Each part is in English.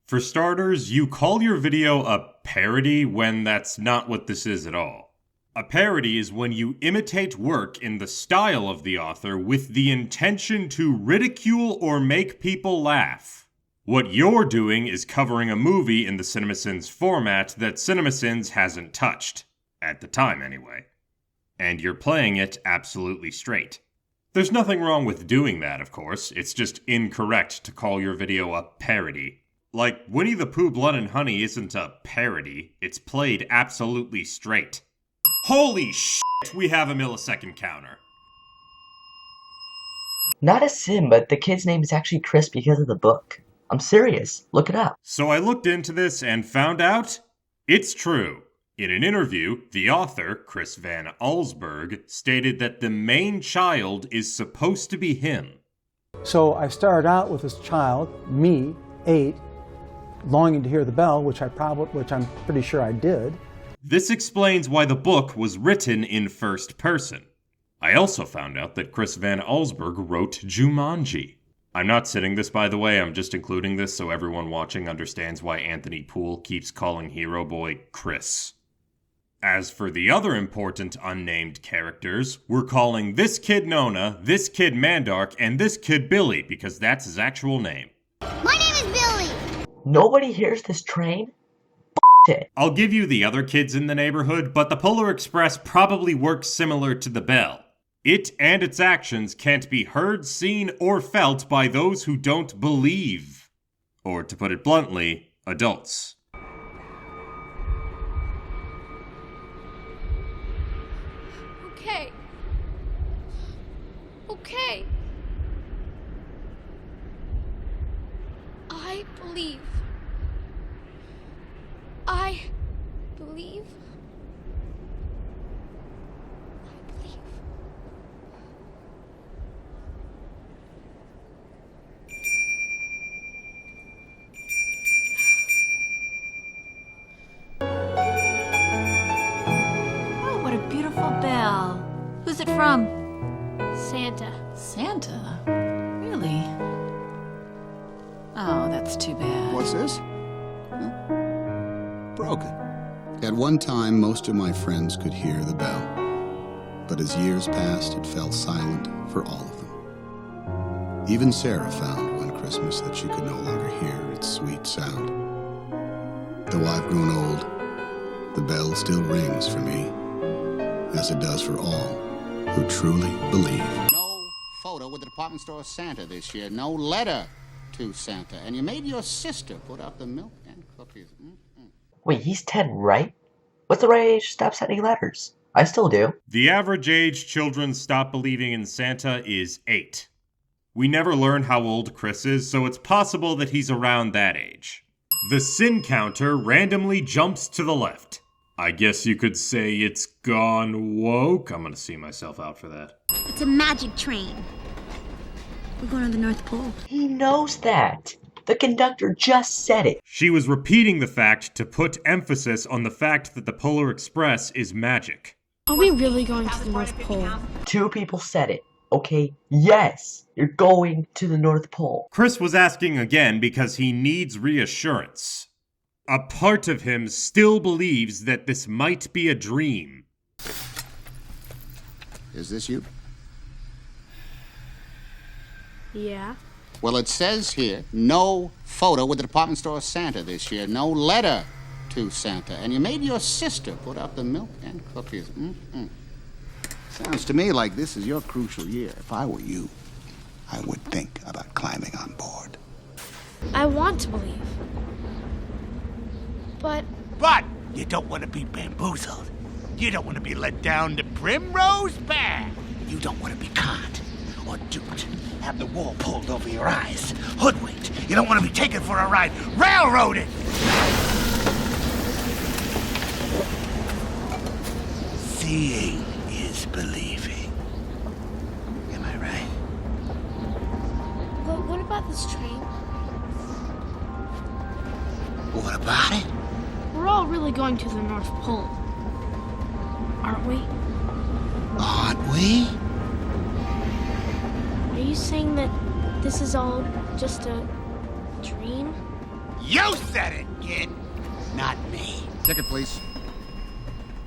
For starters, you call your video a parody when that's not what this is at all. A parody is when you imitate work in the style of the author with the intention to ridicule or make people laugh. What you're doing is covering a movie in the CinemaSins format that CinemaSins hasn't touched. At the time, anyway. And you're playing it absolutely straight. There's nothing wrong with doing that, of course. It's just incorrect to call your video a parody. Like, Winnie the Pooh Blood and Honey isn't a parody. It's played absolutely straight. Holy shit, we have a millisecond counter. Not a sim, but the kid's name is actually Chris because of the book. I'm serious. Look it up. So I looked into this and found out it's true. In an interview, the author, Chris Van Allsburg, stated that the main child is supposed to be him. So I started out with this child, me, 8, longing to hear the bell, which I'm pretty sure I did. This explains why the book was written in first person. I also found out that Chris Van Allsburg wrote Jumanji. I'm not sitting this, by the way, I'm just including this so everyone watching understands why Anthony Poole keeps calling Hero Boy Chris. As for the other important unnamed characters, we're calling this kid Nona, this kid Mandark, and this kid Billy, because that's his actual name. My name is Billy! Nobody hears this train? It. I'll give you the other kids in the neighborhood, but the Polar Express probably works similar to the bell. It and its actions can't be heard, seen, or felt by those who don't believe. Or, to put it bluntly, adults. Okay. Okay. I believe. I believe. Oh, what a beautiful bell. Who's it from? Santa. Santa? Really? Oh, that's too bad. What's this? Broken. At one time, most of my friends could hear the bell. But as years passed, it fell silent for all of them. Even Sarah found one Christmas that she could no longer hear its sweet sound. Though I've grown old, the bell still rings for me, as it does for all who truly believe. No photo with the department store Santa this year. No letter to Santa. And you made your sister put out the milk and cookies. Wait, he's 10, right? What's the right age to stop sending letters? I still do. The average age children stop believing in Santa is 8. We never learn how old Chris is, so it's possible that he's around that age. The sin counter randomly jumps to the left. I guess you could say it's gone woke. I'm gonna see myself out for that. It's a magic train. We're going to the North Pole. He knows that. The conductor just said it. She was repeating the fact to put emphasis on the fact that the Polar Express is magic. Are we really going to the North Pole? 2 people said it. Okay, yes, you're going to the North Pole. Chris was asking again because he needs reassurance. A part of him still believes that this might be a dream. Is this you? Yeah. Well, it says here, no photo with the department store Santa this year. No letter to Santa. And you made your sister put out the milk and cookies. Sounds to me like this is your crucial year. If I were you, I would think about climbing on board. I want to believe. But you don't want to be bamboozled. You don't want to be led down the primrose path. You don't want to be caught or duped. Have the wool pulled over your eyes. Hoodwinked. You don't want to be taken for a ride. Railroaded. Seeing is believing. Am I right? But what about this train? What about it? We're all really going to the North Pole, aren't we? Aren't we? Are you saying that this is all just a dream? You said it, kid. Not me. Ticket, please.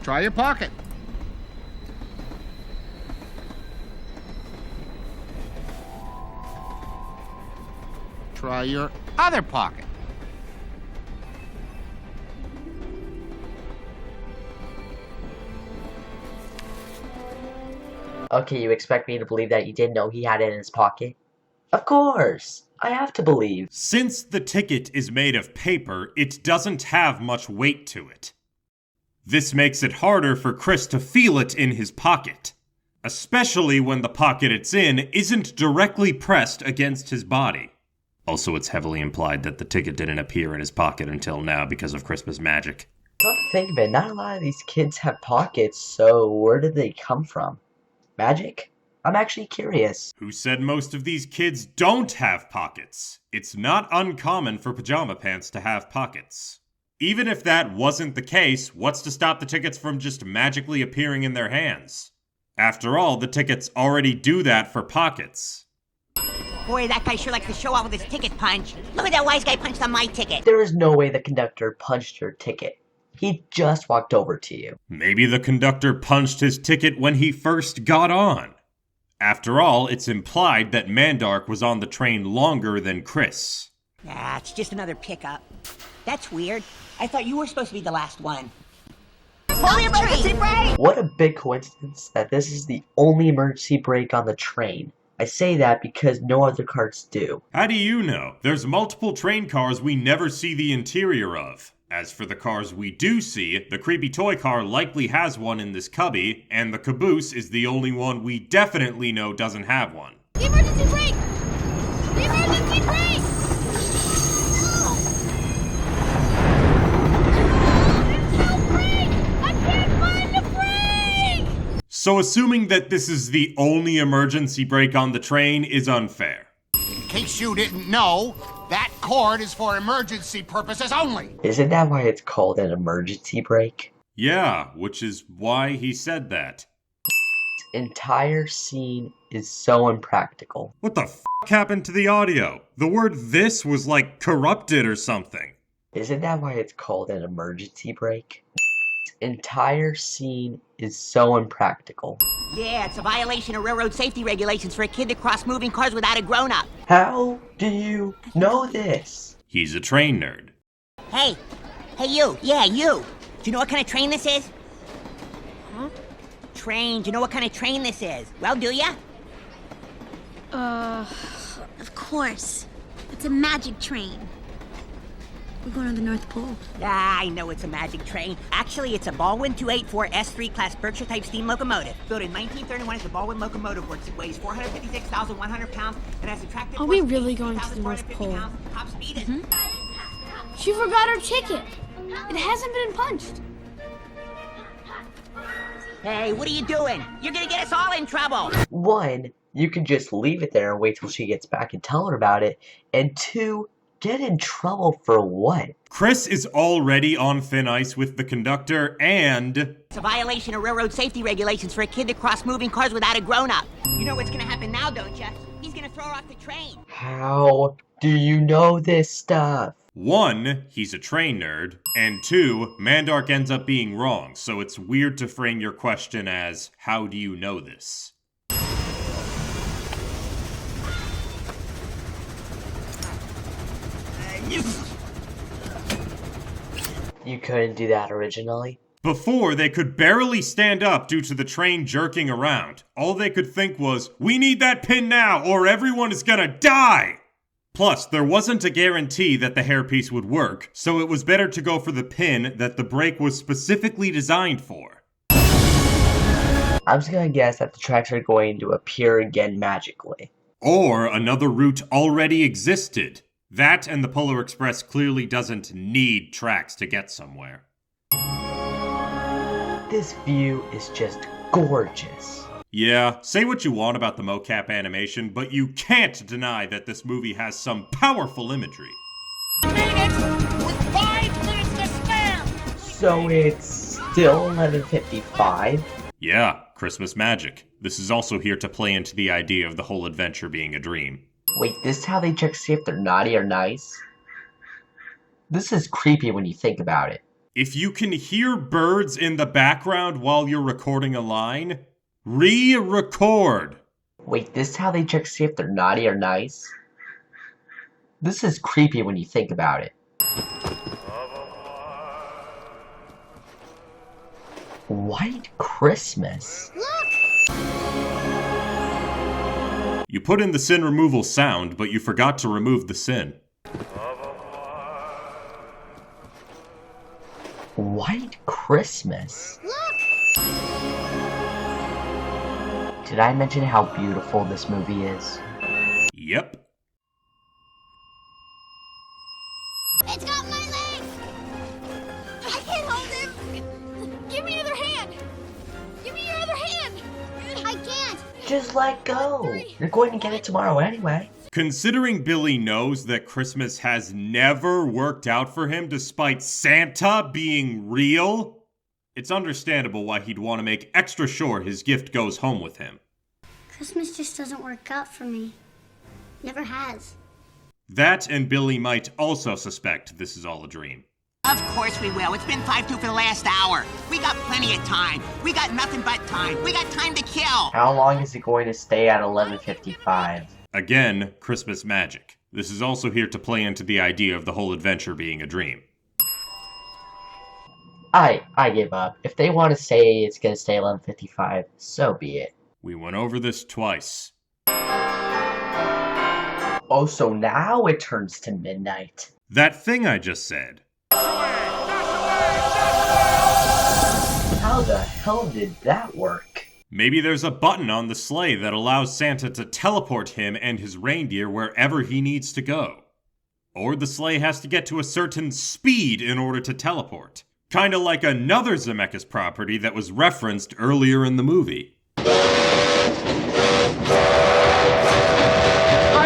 Try your pocket. Try your other pocket. Okay, you expect me to believe that you didn't know he had it in his pocket? Of course! I have to believe. Since the ticket is made of paper, it doesn't have much weight to it. This makes it harder for Chris to feel it in his pocket, especially when the pocket it's in isn't directly pressed against his body. Also, it's heavily implied that the ticket didn't appear in his pocket until now because of Christmas magic. Come to think of it, not a lot of these kids have pockets, so where did they come from? Magic? I'm actually curious. Who said most of these kids don't have pockets? It's not uncommon for pajama pants to have pockets. Even if that wasn't the case, what's to stop the tickets from just magically appearing in their hands? After all, the tickets already do that for pockets. Boy, that guy sure likes to show off with his ticket punch. Look at that wise guy punched on my ticket. There is no way the conductor punched your ticket. He just walked over to you. Maybe the conductor punched his ticket when he first got on. After all, it's implied that Mandark was on the train longer than Chris. Nah, it's just another pickup. That's weird. I thought you were supposed to be the last one. Holy emergency brake! What a big coincidence that this is the only emergency brake on the train. I say that because no other cars do. How do you know? There's multiple train cars we never see the interior of. As for the cars we do see, the creepy toy car likely has one in this cubby, and the caboose is the only one we definitely know doesn't have one. The emergency brake! The emergency brake! There's no brake! I can't find the brake! So assuming that this is the only emergency brake on the train is unfair. In case you didn't know, that cord is for emergency purposes only. Isn't that why it's called an emergency brake? Yeah, which is why he said that. This entire scene is so impractical. What the f*** happened to the audio? The word "this" was like corrupted or something. Isn't that why it's called an emergency brake? This entire scene is so impractical. Yeah, it's a violation of railroad safety regulations for a kid to cross moving cars without a grown-up. How do you know this? He's a train nerd. Hey you, yeah, you. Do you know what kind of train this is? Huh? Train, do you know what kind of train this is? Well, do ya? Of course. It's a magic train. We're going to the North Pole. Ah, I know it's a magic train. Actually, it's a Baldwin 284 S3 class Berkshire-type steam locomotive. Built in 1931 as the Baldwin Locomotive Works. It weighs 456,100 pounds and has a tractive Are we force of really going to the North 8,450 Pole? pounds. Top speed is... She forgot her ticket. It hasn't been punched. Hey, what are you doing? You're gonna get us all in trouble. One, you can just leave it there and wait till she gets back and tell her about it. And two, get in trouble for what? Chris is already on thin ice with the conductor, and It's a violation of railroad safety regulations for a kid to cross moving cars without a grown-up. You know what's gonna happen now, don't you? He's gonna throw her off the train. How do you know this stuff? 1, he's a train nerd, and 2, Mandark ends up being wrong, so it's weird to frame your question as, how do you know this? You couldn't do that originally? Before, they could barely stand up due to the train jerking around. All they could think was, we need that pin now or everyone is gonna die! Plus, there wasn't a guarantee that the hairpiece would work, so it was better to go for the pin that the brake was specifically designed for. I'm just gonna guess that the tracks are going to appear again magically. Or another route already existed. That and the Polar Express clearly doesn't need tracks to get somewhere. This view is just gorgeous. Yeah, say what you want about the mocap animation, but you can't deny that this movie has some powerful imagery. With 5 minutes to spare! So it's still 11:55? Yeah, Christmas magic. This is also here to play into the idea of the whole adventure being a dream. Wait, this is how they check to see if they're naughty or nice? This is creepy when you think about it. If you can hear birds in the background while you're recording a line, re-record. Wait, this is how they check to see if they're naughty or nice? This is creepy when you think about it. White Christmas. You put in the sin removal sound, but you forgot to remove the sin. White Christmas. Did I mention how beautiful this movie is? Yep. It's got my leg! I can't hold him! Give me your other hand! Give me your other hand! I can't! Just let go! You're going to get it tomorrow anyway. Considering Billy knows that Christmas has never worked out for him despite Santa being real, it's understandable why he'd want to make extra sure his gift goes home with him. Christmas just doesn't work out for me. Never has. That and Billy might also suspect this is all a dream. Of course we will. It's been 5-2 for the last hour. We got plenty of time. We got nothing but time. We got time to kill. How long is it going to stay at 11:55? Again, Christmas magic. This is also here to play into the idea of the whole adventure being a dream. I give up. If they want to say it's going to stay 11:55, so be it. We went over this twice. Oh, so now it turns to midnight. That thing I just said. How the hell did that work? Maybe there's a button on the sleigh that allows Santa to teleport him and his reindeer wherever he needs to go. Or the sleigh has to get to a certain speed in order to teleport. Kinda like another Zemeckis property that was referenced earlier in the movie. I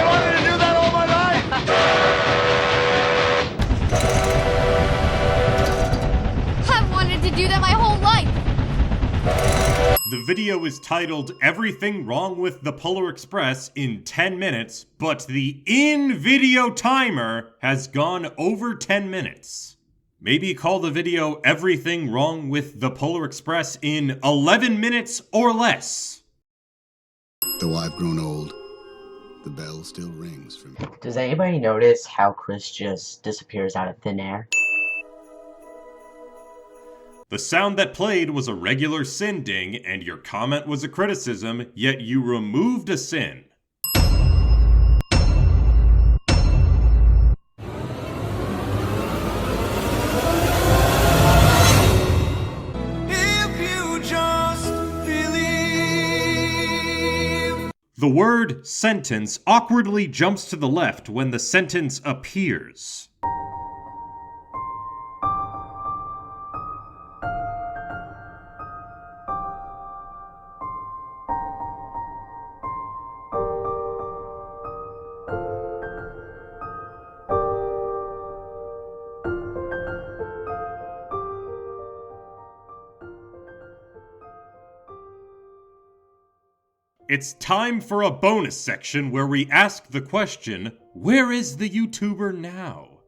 wanted to do that all my life! I've wanted to do that my whole life! The video is titled Everything Wrong with the Polar Express in 10 minutes, but the in-video timer has gone over 10 minutes. Maybe call the video Everything Wrong with the Polar Express in 11 minutes or less. Though I've grown old, the bell still rings for me. Does anybody notice how Chris just disappears out of thin air? The sound that played was a regular sin ding, and your comment was a criticism, yet you removed a sin. If you just believe. The word sentence awkwardly jumps to the left when the sentence appears. It's time for a bonus section where we ask the question, where is the YouTuber now?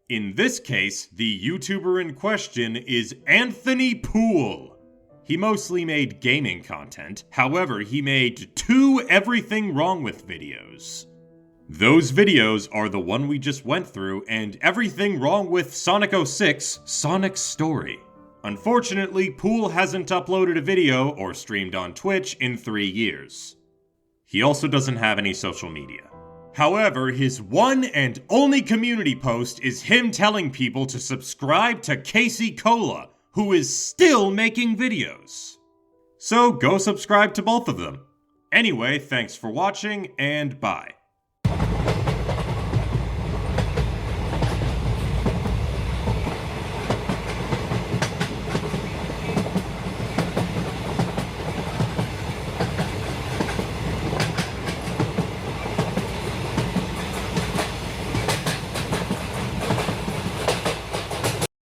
In this case, the YouTuber in question is Anthony Poole. He mostly made gaming content, however, he made 2 Everything Wrong With videos. Those videos are the one we just went through and Everything Wrong With Sonic 06, Sonic's Story. Unfortunately, Poole hasn't uploaded a video or streamed on Twitch in 3 years. He also doesn't have any social media. However, his one and only community post is him telling people to subscribe to Casey Cola, who is still making videos. So go subscribe to both of them. Anyway, thanks for watching, and bye.